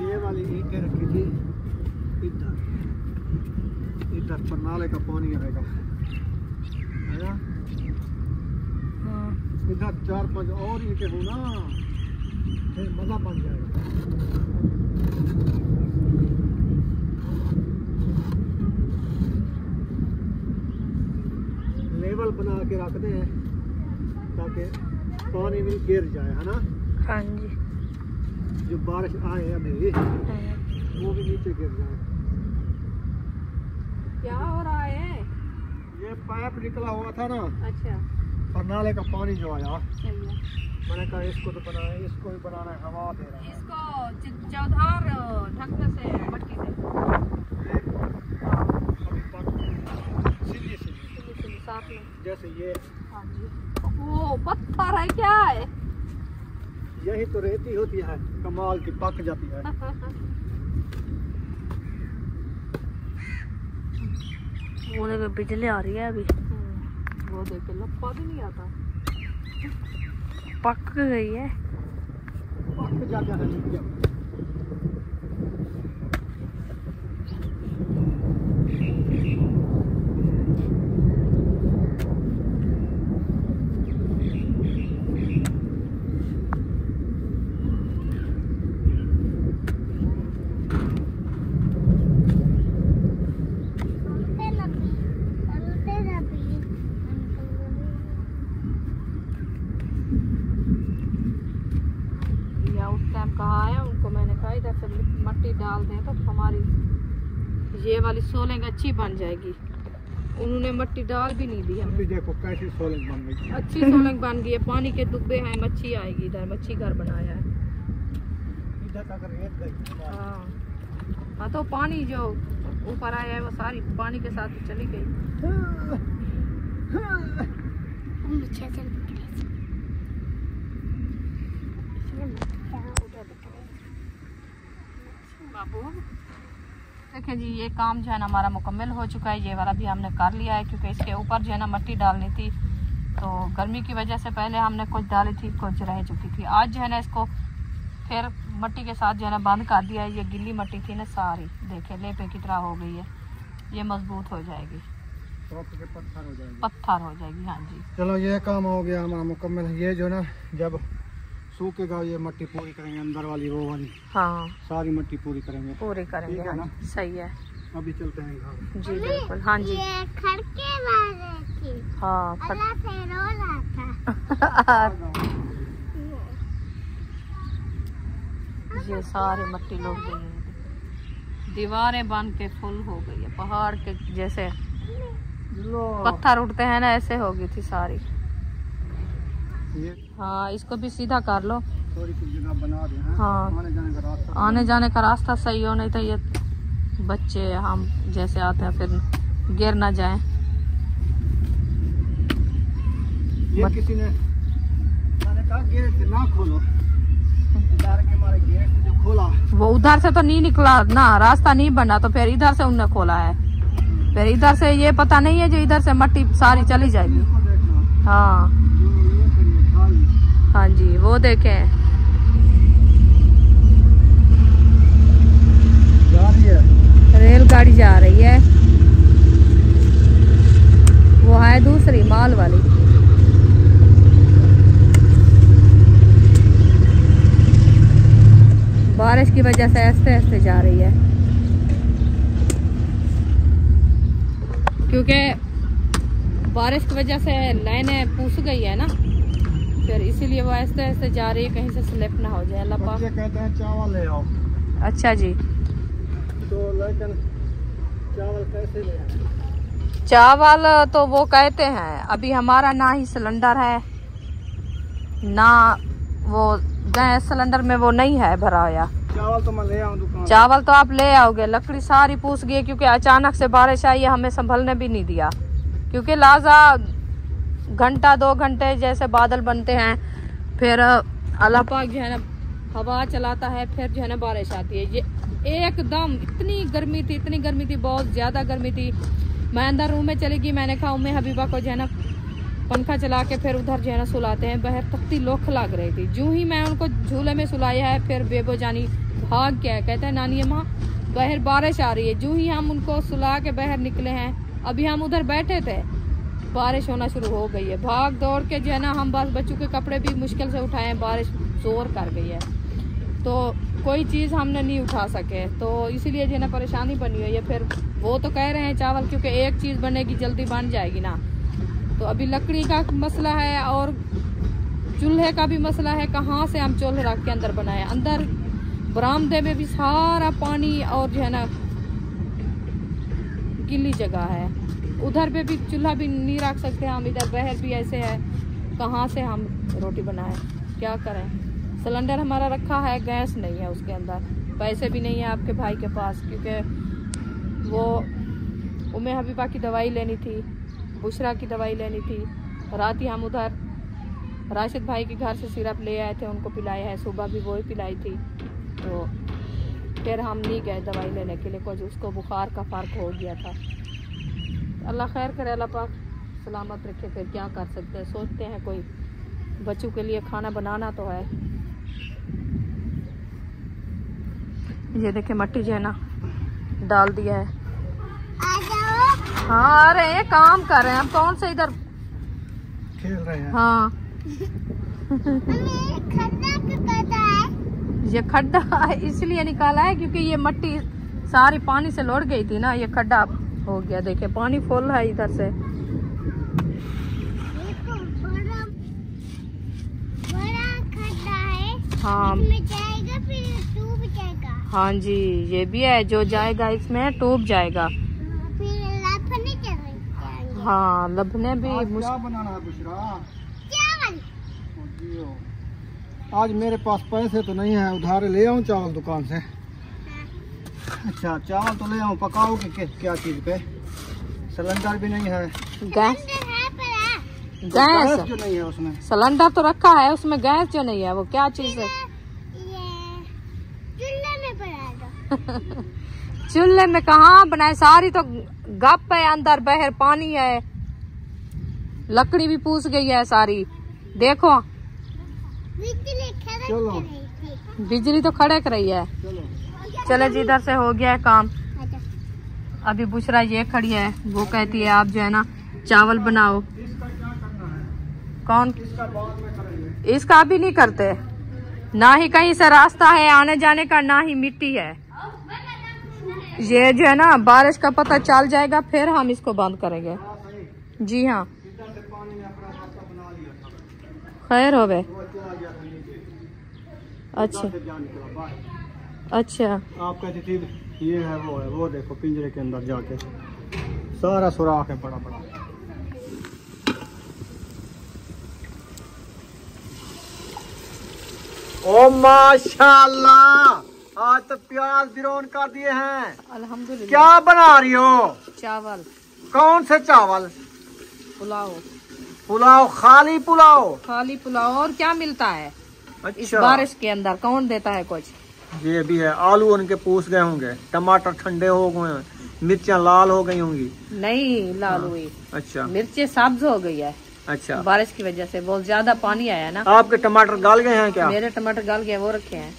ये वाली ईंटें रखी थी इधर, इधर पर नाले का पानी आएगा, है ना। इधर 4-5 और ईंटें हो ना, फिर मजा बन जाएगा। लेवल बना के रखते हैं ताकि पानी भी गिर जाए, है ना। हाँ जी, जो बारिश आए अभी वो भी नीचे गिर जाए। क्या हो रहा है? ये पाइप निकला हुआ था ना, अच्छा, और नाले का पानी जो आया, सही है। मैंने कहा इसको तो बनाए, इसको भी बनाना है, हवा दे रहा है। इसको चौधार ढकने से मट्टी से सीधी साथ में, जैसे ये। हाँ जी। वो पत्थर है क्या है? यही तो रेती होती है, कमाल की, पक जाती है। वो देखो बिजली आ रही है अभी। वो देखे लपा भी नहीं आता, पक गई है। पक जाता है नीचे। कहा है उनको, मैंने कहा इधर से मट्टी डाल दें तो हमारी ये वाली सोलंग अच्छी बन जाएगी। उन्होंने मट्टी डाल भी नहीं दी हमें। अभी देखो कैसी सोलंग बन गई, अच्छी सोलंग बन गई है। पानी के दुब्बे हैं, मच्छी आएगी इधर, मच्छी घर बनाया है। इधर तक रेत गई। हाँ, तो पानी जो ऊपर आया है वो सारी पानी के साथ चली गई। बाबू देखें जी, ये काम जो है ना हमारा मुकम्मल हो चुका है। ये वाला भी हमने कर लिया है, क्योंकि इसके ऊपर जो है ना मट्टी डालनी थी, तो गर्मी की वजह से पहले हमने कुछ डाली थी, कुछ रह चुकी थी। आज जो है ना इसको फिर मट्टी के साथ जो है ना बंद कर दिया है। ये गिल्ली मट्टी थी ना सारी, देखे लेपे की तरह हो गई है। ये मजबूत हो जाएगी, पत्थर हो जाएगी। हाँ जी, चलो ये काम हो गया हमारा मुकम्मल। ये जो ना जब सूखेगा ये मट्टी पूरी करेंगे, अंदर वाली वो वाली, हाँ सारी मट्टी पूरी करेंगे। पूरी करेंगे, ठीक है ना। सही है अभी चलते हैं घर। जी, बिल्कुल। हाँ जी, ये खड़के वाले थी। हाँ अल्लाह से रो रहा था। ये सारी मट्टी लोग गई है, दीवारें बन के फुल हो गई है। पहाड़ के जैसे पत्थर उठते हैं ना, ऐसे हो गई थी सारी। हाँ, इसको भी सीधा कर लो, थोड़ी सी जगह बना दे। हाँ, आने जाने का रास्ता सही हो, नहीं तो ये बच्चे हम जैसे आते हैं फिर गिर ना जाए। ये किसी ने मैंने कहा गेट ना खोलो, के मारे गेट जो खोला वो उधर से तो नहीं निकला ना, रास्ता नहीं बना, तो फिर इधर से उनने खोला है। फिर इधर से ये पता नहीं है जो इधर से मट्टी सारी चली जाएगी। हाँ हाँ जी, वो देखें जा रही है रेलगाड़ी जा रही है, वो है दूसरी माल वाली। बारिश की वजह से आहिस्ते आहिस्ते जा रही है, क्योंकि बारिश की वजह से लाइनें पूछ गई है ना, फिर इसीलिए वो आहिस्ते आहिस्ते जा रही है, कहीं से स्लिप ना हो जाए। अल्लाह पाक कहते हैं चावल ले आओ। अच्छा जी, तो लेकिन चावल कैसे ले आए? चावल तो वो कहते हैं अभी हमारा ना ही सिलेंडर है, ना वो गैस सिलेंडर में वो नहीं है भरा हुआ। चावल तो मैं ले आऊं दुकान। चावल तो आप ले आओगे, लकड़ी सारी पूछ गई, क्योंकि अचानक से बारिश आई है, हमें संभलने भी नहीं दिया। क्योंकि लाजा घंटा 2 घंटे जैसे बादल बनते हैं, फिर अल्लाह पाक जो है ना हवा चलाता है, फिर जो है ना बारिश आती है। ये एकदम इतनी गर्मी थी, इतनी गर्मी थी, बहुत ज़्यादा गर्मी थी। मैं अंदर रूम में चली गई, मैंने कहा उम्मे हबीबा को जो है ना पंखा चला के फिर उधर जो है ना सुलाते हैं। बाहर तख्ती लोख लग रही थी, जूं ही मैं उनको झूले में सुलाया है, फिर बेबो जानी भाग गया, कहते हैं नानी अम्मा बाहर बारिश आ रही है। जूं ही हम उनको सुला के बाहर निकले हैं, अभी हम उधर बैठे थे, बारिश होना शुरू हो गई है। भाग दौड़ के जो है ना हम बस बच्चों के कपड़े भी मुश्किल से उठाए हैं, बारिश जोर कर गई है, तो कोई चीज़ हमने नहीं उठा सके, तो इसीलिए जो है ना परेशानी बनी हुई है। फिर वो तो कह रहे हैं चावल, क्योंकि एक चीज़ बनेगी जल्दी बन जाएगी ना, तो अभी लकड़ी का मसला है और चूल्हे का भी मसला है। कहाँ से हम चूल्हे रख के अंदर बनाए। अंदर बरामदे में भी सारा पानी और जो है ना गिल्ली जगह है। उधर पे भी चूल्हा भी नहीं रख सकते हम। इधर बहर भी ऐसे है, कहाँ से हम रोटी बनाए, क्या करें। सिलेंडर हमारा रखा है, गैस नहीं है उसके अंदर। पैसे भी नहीं है आपके भाई के पास, क्योंकि वो उम्मे हबीबा की दवाई लेनी थी, बुशरा की दवाई लेनी थी। रात ही हम उधर राशिद भाई के घर से सिरप ले आए थे, उनको पिलाए है। सुबह भी वही पिलाई थी। तो फिर हम नहीं गए दवाई लेने के लिए, कुछ उसको बुखार का फर्क हो गया था। अल्लाह खैर करे, अल्लाह पाक सलामत रखे। फिर क्या कर सकते हैं। सोचते हैं कोई बच्चों के लिए खाना बनाना तो है। ये देखे मट्टी जो है ना डाल दिया है। हाँ अरे काम कर रहे हैं हम। कौन से इधर खेल रहे हैं। हाँ ये खड्डा इसलिए निकाला है क्योंकि ये मट्टी सारी पानी से लौट गई थी ना, ये खड्डा हो गया। देखे पानी फुल है इधर से। बड़ा खड्डा है। हाँ इसमें जाएगा फिर डूब जाएगा। हाँ जी, ये भी है, जो जाएगा इसमें डूब जाएगा। फिर लपने जाएंगे। हाँ लपने भी क्या बनाना है बुशरा? चावल। आज मेरे पास पैसे तो नहीं है, उधार ले आऊं चावल दुकान से। अच्छा चावल तो ले आऊं, पकाओ कि क्या चीज पे? सिलेंडर भी नहीं है। गैस गैस जो नहीं है उसमें। सिलेंडर तो रखा है, उसमें गैस जो नहीं है वो क्या चीज है? ये चूल्हे में बना दो। चूल्हे में कहाँ बनाए, सारी तो गप है, अंदर बहर पानी है, लकड़ी भी पूछ गई है सारी। देखो चलो बिजली तो खड़क रही है। चलो जी, इधर से हो गया है काम। अभी बुशरा ये खड़ी है, वो कहती है आप जो है ना चावल बनाओ। कौन? इसका अभी नहीं करते, ना ही कहीं से रास्ता है आने जाने का, ना ही मिट्टी है। ये जो है ना बारिश का पता चल जाएगा फिर हम इसको बंद करेंगे। जी हाँ खैर हो गए। अच्छा अच्छा आप कहती थी ये है वो देखो पिंजरे के अंदर जाके सारा सुराख है बड़ा बड़ा। ओ माशाल्लाह, आज तो प्याज बिरोन कर दिए हैं। अल्हम्दुलिल्लाह। क्या बना रही हो? चावल। कौन से चावल? पुलाव। पुलाव? खाली पुलाव? खाली पुलाव। और क्या मिलता है अच्छा। इस बारिश के अंदर? कौन देता है कुछ? ये भी है। आलू उनके पूछ गए होंगे, टमाटर ठंडे हो गए, मिर्चियाँ लाल हो गई होंगी। नहीं लाल हुई। अच्छा। मिर्ची सब्ज हो गई है। अच्छा। बारिश की वजह से बहुत ज्यादा पानी आया ना। आपके टमाटर गल गए हैं क्या? मेरे टमाटर गल गए, वो रखे हैं।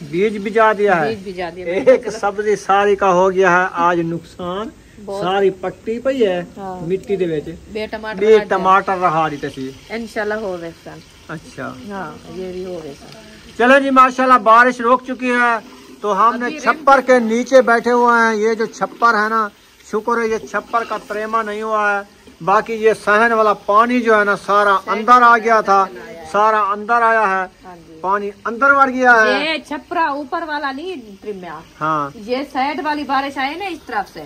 बीज भिजा दिया है? बीज भिजा दिया। एक सब्जी सारी का हो गया है आज नुकसान। सारी पट्टी पई है। हाँ। मिट्टी दे विच बे टमाटर बे टमाटर रहा दी तसी। इंशाल्लाह हो वैसा। अच्छा हाँ ये भी हो वैसा। चलो जी माशाल्लाह बारिश रुक चुकी है, तो हमने छप्पर के नीचे बैठे हुए हैं। ये जो छप्पर है ना, शुक्र है ये छप्पर का त्रेमा नहीं हुआ है। बाकी ये सहन वाला पानी जो है ना सारा अंदर आ गया था, सारा अंदर आया है, पानी अंदर बढ़ गया है। ये छपरा ऊपर वाला नहीं त्रिम्या। हाँ ये साइड वाली बारिश आई ना इस तरफ से,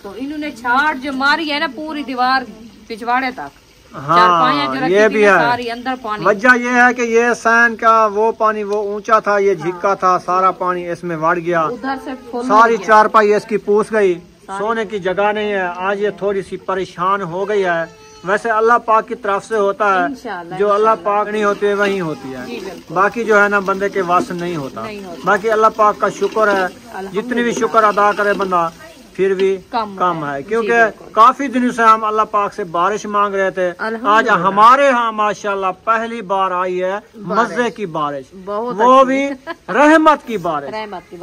तो इन्होंने छाट जो मारी है ना पूरी दीवार पिछवाड़े तक। हाँ ये भी है। सारी अंदर पानी। वजह ये है कि ये सहन का वो पानी वो ऊंचा था, ये झिक्का था, सारा पानी इसमें बढ़ गया। उधर से सारी चारपाई इसकी पूछ गई, सोने की जगह नहीं है। आज ये थोड़ी सी परेशान हो गई है। वैसे अल्लाह पाक की तरफ से होता है, जो अल्लाह पाक नहीं होते वही होती है। बाकी जो है ना बंदे के वास नहीं होता। बाकी अल्लाह पाक का शुक्र है, जितनी भी शुक्र अदा करे बंदा फिर भी कम है, क्योंकि काफी दिनों से हम अल्लाह पाक से बारिश मांग रहे थे। आज हमारे यहाँ माशाल्लाह पहली बार आई है मजे की बारिश, वो भी रहमत की बारिश।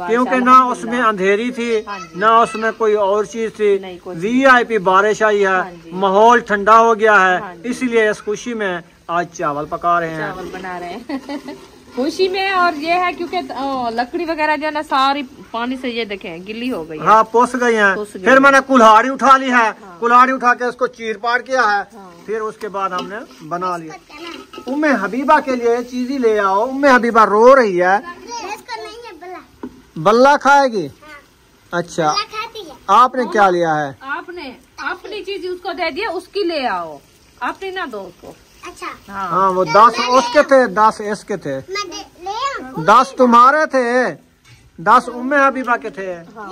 क्योंकि ना उसमें अंधेरी थी, ना उसमें कोई और चीज थी। VIP बारिश आई है, माहौल ठंडा हो गया है, इसलिए इस खुशी में आज चावल पका रहे हैं। चावल बना रहे हैं। खुशी में। और ये है क्योंकि लकड़ी वगैरह जो है ना सारी पानी से ये देखें गिल्ली हो गई है। हाँ पुस गई है। फिर मैंने कुल्हाड़ी उठा ली है। हाँ। कुल्हाड़ी उठा के उसको चीर पाट किया है। हाँ। फिर उसके बाद हमने बना लिया। उम्मे हबीबा के लिए चीज ही ले आओ। उम्मे हबीबा रो रही है। बल्ला खाएगी। अच्छा आपने क्या लिया है? आपने अपनी चीज उसको दे दिया, उसकी ले आओ। आपने ना दो उसको। अच्छा हाँ वो 10 उसके थे, 10 इसके थे, 10 तुम्हारे थे, 10 उम्मे हबीबा के थे। हाँ।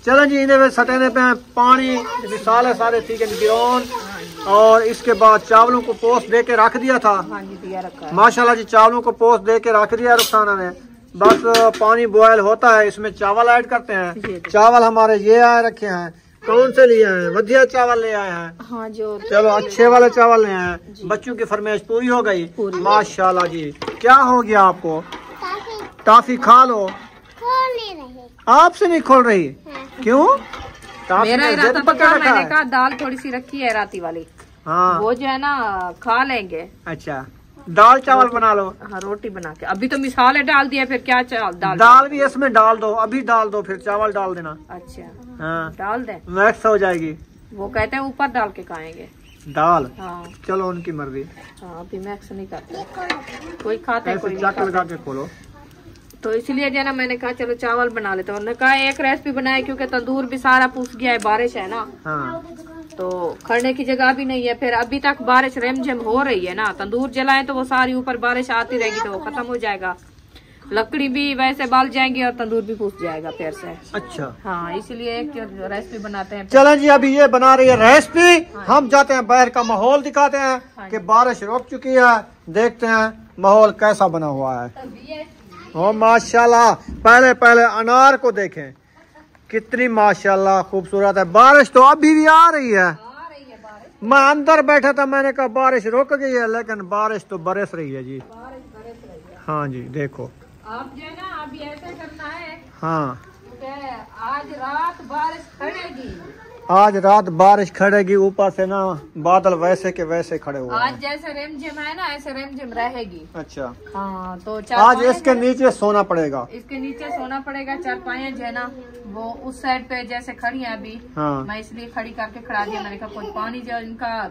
चलो जी इन्हें सटेने पे पानी सारे ठीक है गिरोन। और इसके बाद चावलों को पोस्ट दे के रख दिया था। हाँ जी दिया रखा है। माशाल्लाह जी चावलों को पोस्ट दे के रख दिया रुखसाना ने। बस पानी बॉयल होता है, इसमें चावल ऐड करते हैं। चावल हमारे ये आए रखे हैं। कौन से लिए हैं? वधिया चावल ले आए हैं। हाँ जो चलो अच्छे वाले चावल ले आए हैं। बच्चों की फरमाइश पूरी हो गई। माशाल्लाह जी। क्या हो गया आपको? टॉफी खा लो। खोल नहीं रही। आपसे नहीं खोल रही? हाँ। क्यों? मेरा इरादा पक्का, मैंने कहा दाल थोड़ी सी रखी है राती वाली। हाँ वो जो है ना खा लेंगे। अच्छा दाल चावल बना लो। हाँ रोटी बना के अभी तो मिसाले डाल दिया, फिर क्या दाल भी इसमें डाल दो। अभी डाल दो फिर चावल डाल देना। अच्छा हाँ डाल दे, मैक्स हो जाएगी। वो कहते हैं ऊपर डाल के खाएंगे दाल। हाँ चलो उनकी मर्जी। हाँ अभी मैक्स नहीं करते, कोई खाता है कोई नहीं लगा के खोलो। तो इसलिए जो है ना मैंने कहा चलो चावल बना लेते हैं। उन्होंने कहा एक रेसिपी बनाए क्योंकि तंदूर भी सारा पूछ गया है, बारिश है ना। हाँ तो खड़ने की जगह भी नहीं है। फिर अभी तक बारिश रेमझम हो रही है ना, तंदूर जलाए तो वो सारी ऊपर बारिश आती रहेगी तो वो खत्म हो जाएगा। लकड़ी भी वैसे बाल जाएंगी और तंदूर भी पूछ जाएगा फिर से। अच्छा हाँ इसलिए एक रेसिपी बनाते हैं। चलो जी अभी ये बना रही है रेसिपी। हाँ। हम जाते हैं बाहर का माहौल दिखाते हैं। हाँ कि बारिश रुक चुकी है, देखते हैं माहौल कैसा बना हुआ है। ओ माशाल्लाह पहले अनार को देखें कितनी माशाल्लाह खूबसूरत है। बारिश तो अभी भी आ रही है। मैं अंदर बैठा था, मैंने कहा बारिश रुक गई है, लेकिन बारिश तो बरस रही है जी। हाँ जी देखो आप जो है ना अभी ऐसा करना है। हाँ आज रात बारिश खड़ेगी। आज रात बारिश खड़ेगी, ऊपर से ना बादल वैसे के वैसे खड़े हुए। आज जैसे रिमझिम है ना ऐसे रिमझिम रहेगी। अच्छा हाँ तो आज इसके नीचे सोना पड़ेगा। इसके नीचे सोना पड़ेगा। चारपाइयाँ जो है ना वो उस साइड पे जैसे खड़ी है अभी। हाँ मैं इसलिए खड़ी करके खड़ा दिया। मैंने कहा कुछ पानी जो इनका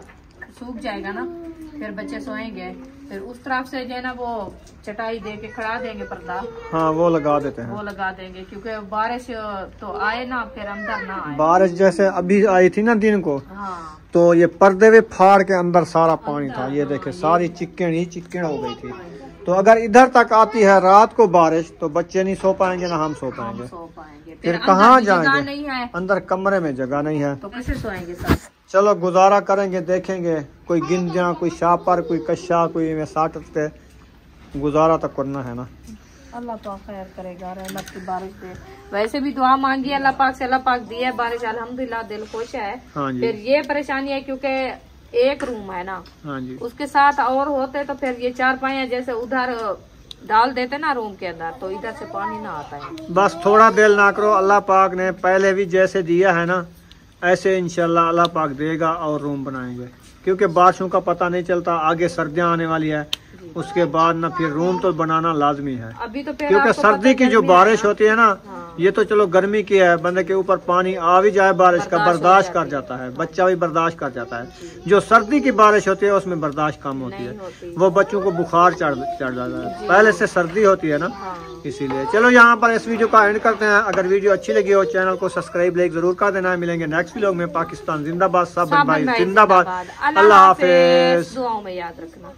सूख जाएगा ना फिर बच्चे सोएंगे, फिर उस तरफ से जो है ना वो चटाई दे के खड़ा देंगे पर्दा। हाँ वो लगा देते हैं, वो लगा देंगे क्योंकि बारिश तो आए ना फिर अंदर ना आए। बारिश जैसे अभी आई थी ना दिन को। हाँ तो ये पर्दे भी फाड़ के अंदर सारा पानी था। ये देखे सारी चिक्कड़ ही चिक्कड़ हो गई थी। तो अगर इधर तक आती है रात को बारिश तो बच्चे नहीं सो पाएंगे ना हम सो पाएंगे। फिर कहाँ जाएंगे? अंदर कमरे में जगह नहीं है तो कैसे सोएंगे सब? चलो गुजारा करेंगे, देखेंगे कोई गिंजा, कोई शापर, कोई कशा, कोई में साट के गुजारा तो करना है ना। अल्लाह तो खैर करेगा, रहमत की बारिश दे। वैसे भी दुआ मांगी अल्लाह पाक से, अल्लाह पाक दिया बारिश अल्हम्दुलिल्लाह, दिल खुश है। हाँ जी। फिर ये परेशानी है क्योंकि एक रूम है ना। हाँ जी। उसके साथ और होते तो फिर ये चारपाइयाँ जैसे उधर डाल देते ना रूम के अंदर तो इधर से पानी ना आता है। बस थोड़ा दिल ना करो, अल्लाह पाक ने पहले भी जैसे दिया है ना ऐसे इंशाल्लाह अल्लाह पाक देगा और रूम बनाएंगे क्योंकि बारिशों का पता नहीं चलता। आगे सर्दियाँ आने वाली है, उसके बाद ना फिर रूम तो बनाना लाजमी है। अभी तो क्योंकि सर्दी की जो बारिश होती है ना। हाँ। ये तो चलो गर्मी की है, बंदे के ऊपर पानी आ भी जाए बारिश का बर्दाश्त कर जाता है, बच्चा भी बर्दाश्त कर जाता है। जो सर्दी की बारिश होती है उसमें बर्दाश्त कम होती है, वो बच्चों को बुखार चढ़ जाता है। पहले से सर्दी होती है ना। हाँ। इसीलिए चलो यहाँ पर इस वीडियो का एंड करते हैं। अगर वीडियो अच्छी लगी हो चैनल को सब्सक्राइब लाइक जरूर कर देना। मिलेंगे नेक्स्ट व्लॉग में। पाकिस्तान जिंदाबाद, सब भाई जिंदाबाद। अल्लाह हाफिज, दुआओं में याद रखना।